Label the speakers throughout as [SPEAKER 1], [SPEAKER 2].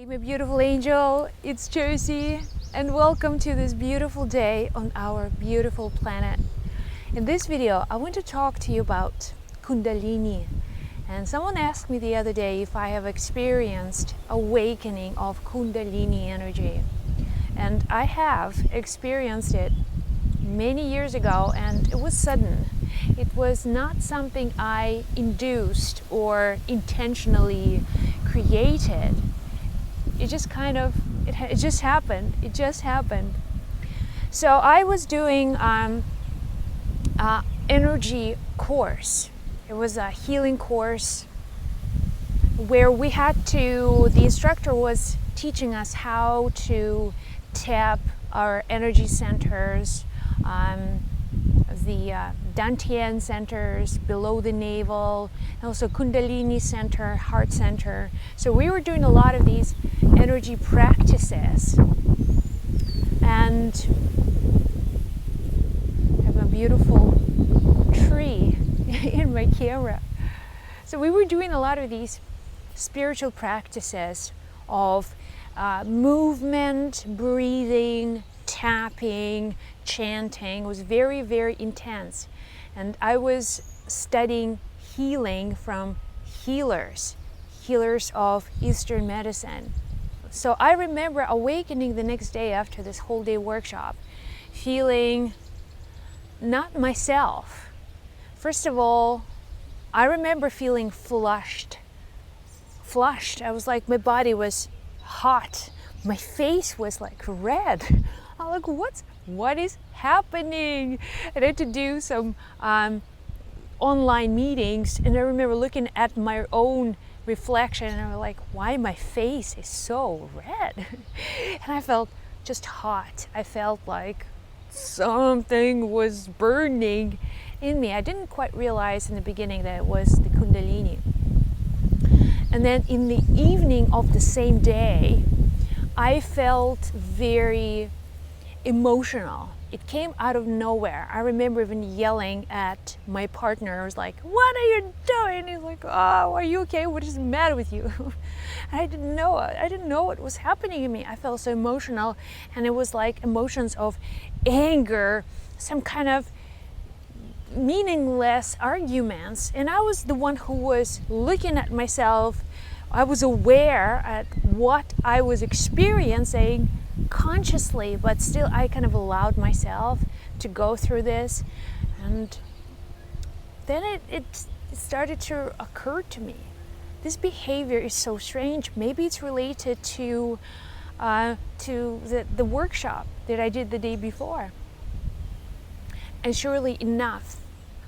[SPEAKER 1] Hey my beautiful angel, it's Josie and welcome to this beautiful day on our beautiful planet. In this video I want to talk to you about Kundalini, and someone asked me the other day if I have experienced awakening of Kundalini energy, and I have experienced it many years ago, and it was sudden. It was not something I induced or intentionally created. It just it just happened. So I was doing energy course. It was a healing course where the instructor was teaching us how to tap our energy centers, the Dantian centers below the navel, and also Kundalini center, heart center. So we were doing a lot of these energy practices, and I have a beautiful tree in my camera. So we were doing a lot of these spiritual practices of movement, breathing, tapping, chanting. It was very, very intense. And I was studying healing from healers of Eastern medicine. So I remember awakening the next day after this whole day workshop, feeling not myself. First of all, I remember feeling flushed. I was like, my body was hot. My face was like red. I'm like, what is happening? I had to do some online meetings, and I remember looking at my own reflection, and I was like, why my face is so red? And I felt just hot. I felt like something was burning in me. I didn't quite realize in the beginning that it was the Kundalini. And then in the evening of the same day, I felt very emotional. It came out of nowhere. I remember even yelling at my partner. I was like, what are you doing? He's like, oh, are you okay? What is the matter with you? I didn't know it. I didn't know what was happening in me. I felt so emotional, and it was like emotions of anger, some kind of meaningless arguments. And I was the one who was looking at myself. I was aware at what I was experiencing consciously, but still I kind of allowed myself to go through this. And then it started to occur to me, this behavior is so strange. Maybe it's related to the workshop that I did the day before. And surely enough,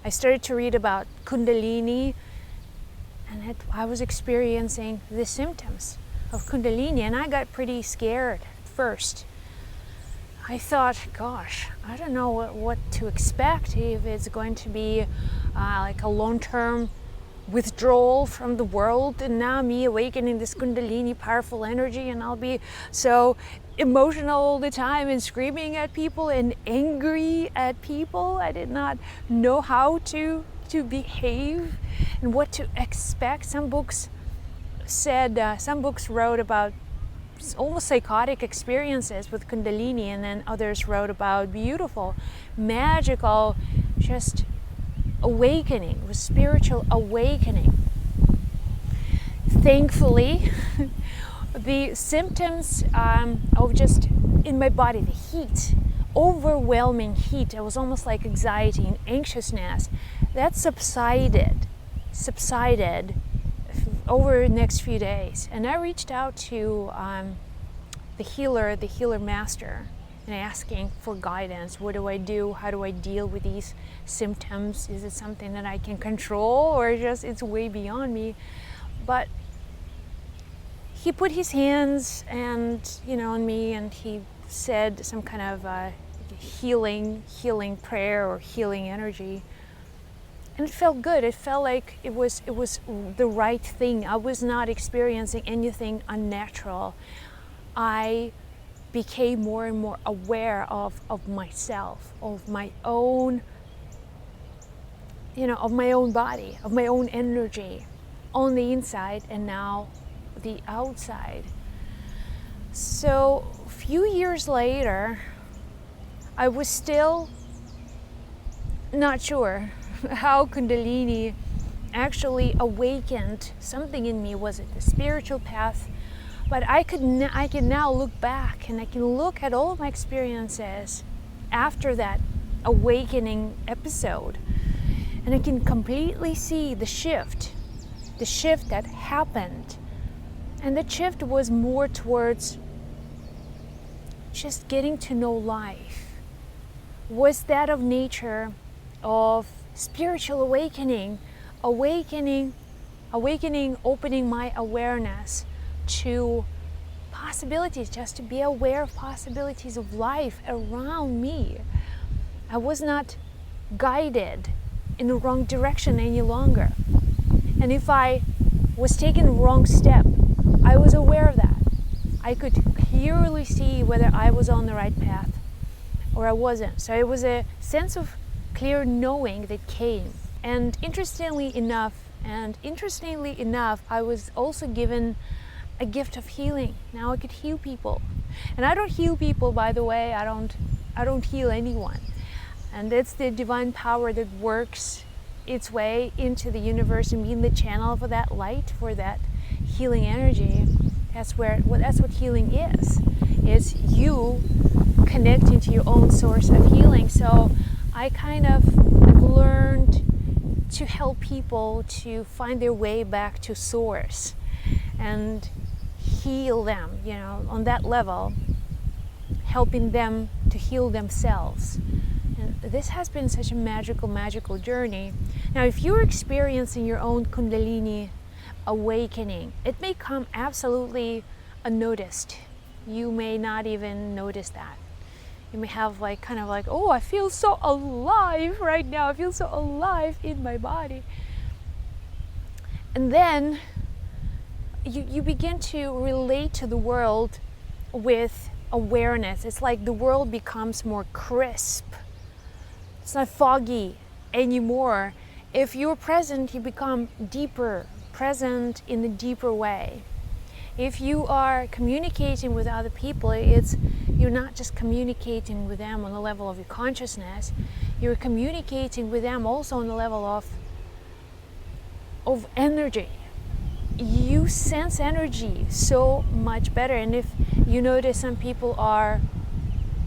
[SPEAKER 1] I started to read about Kundalini, and I was experiencing the symptoms of Kundalini, and I got pretty scared at first. I thought, gosh, I don't know what to expect, if it's going to be like a long-term withdrawal from the world, and now me awakening this Kundalini powerful energy, and I'll be so emotional all the time and screaming at people and angry at people. I did not know how to behave and what to expect. Some books wrote about almost psychotic experiences with Kundalini, and then others wrote about beautiful, magical, just awakening, with spiritual awakening. Thankfully, the symptoms of just in my body, the heat, overwhelming heat, it was almost like anxiety and anxiousness, that subsided over the next few days. And I reached out to the healer master, and asking for guidance. What do I do? How do I deal with these symptoms? Is it something that I can control, or just it's way beyond me? But he put his hands on me, and he said some kind of healing prayer or healing energy. And it felt good. It felt like it was the right thing. I was not experiencing anything unnatural. I became more and more aware of myself, of my own, of my own body, of my own energy on the inside and now the outside. So a few years later, I was still not sure how Kundalini actually awakened something in me. Was it the spiritual path? But I can now look back, and I can look at all of my experiences after that awakening episode, and I can completely see the shift that happened. And the shift was more towards just getting to know life. Was that of nature, of spiritual awakening, opening my awareness to possibilities, just to be aware of possibilities of life around me. I was not guided in the wrong direction any longer. And if I was taking the wrong step, I was aware of that. I could clearly see whether I was on the right path or I wasn't. So it was a sense of clear knowing that came. And interestingly enough, I was also given a gift of healing. Now I could heal people. And I don't heal people, by the way. I don't heal anyone. And it's the divine power that works its way into the universe and being the channel for that light, for that healing energy. That's what healing is. It's you connecting to your own source of healing. So I kind of learned to help people to find their way back to source and heal them, on that level, helping them to heal themselves. And this has been such a magical journey. Now, if you're experiencing your own Kundalini awakening, it may come absolutely unnoticed. You may not even notice that. You may have oh, I feel so alive right now. I feel so alive in my body. And then you begin to relate to the world with awareness. It's like the world becomes more crisp. It's not foggy anymore. If you're present, you become deeper, present in a deeper way. If you are communicating with other people, you're not just communicating with them on the level of your consciousness, you're communicating with them also on the level of energy. You sense energy so much better. And if you notice some people are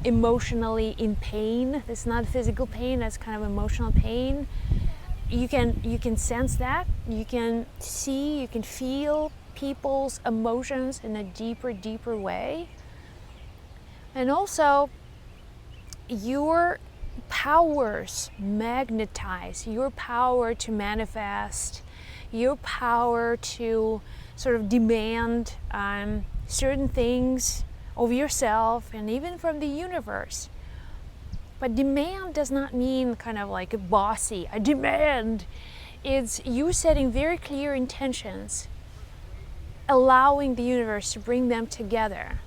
[SPEAKER 1] emotionally in pain, it's not physical pain, that's kind of emotional pain, you can sense that, you can see, you can feel people's emotions in a deeper way. And also your powers magnetize, your power to manifest, your power to sort of demand certain things of yourself and even from the universe. But demand does not mean kind of like a bossy, I demand. It's you setting very clear intentions, allowing the universe to bring them together.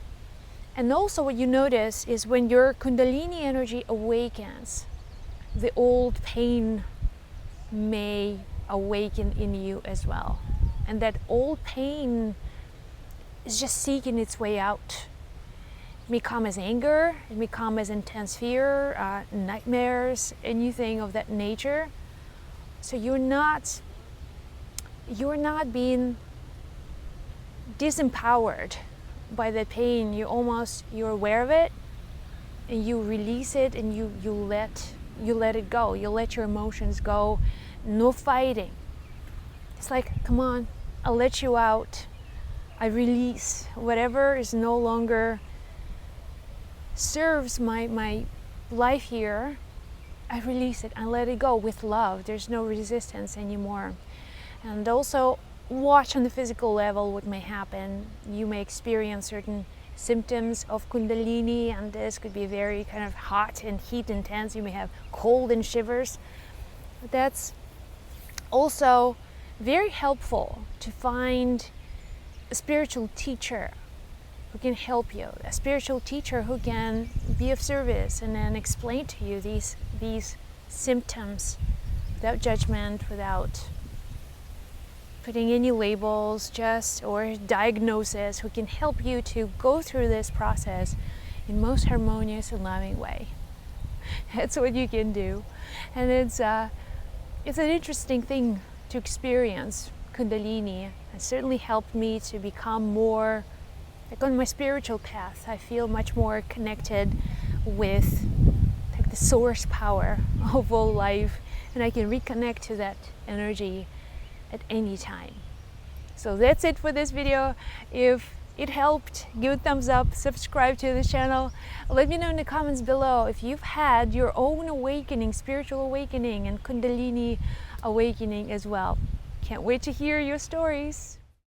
[SPEAKER 1] And also what you notice is when your Kundalini energy awakens, the old pain may awaken in you as well. And that old pain is just seeking its way out. It may come as anger, it may come as intense fear, nightmares, anything of that nature. So you're not being disempowered by the pain. You're aware of it, and you release it, and you let it go. You let your emotions go. No fighting. It's like, come on, I'll let you out. I release whatever is no longer serves my life here. I release it and let it go with love. There's no resistance anymore. And also watch on the physical level what may happen. You may experience certain symptoms of Kundalini, and this could be very kind of hot and heat intense. You may have cold and shivers. But that's also very helpful to find a spiritual teacher who can help you, a spiritual teacher who can be of service and then explain to you these symptoms without judgment, without putting any labels just or diagnosis, who can help you to go through this process in most harmonious and loving way. That's what you can do. And it's an interesting thing to experience. Kundalini has certainly helped me to become more like on my spiritual path. I feel much more connected with like the source power of all life, and I can reconnect to that energy at any time. So that's it for this video. If it helped, give a thumbs up, subscribe to the channel. Let me know in the comments below if you've had your own awakening, spiritual awakening and Kundalini awakening as well. Can't wait to hear your stories.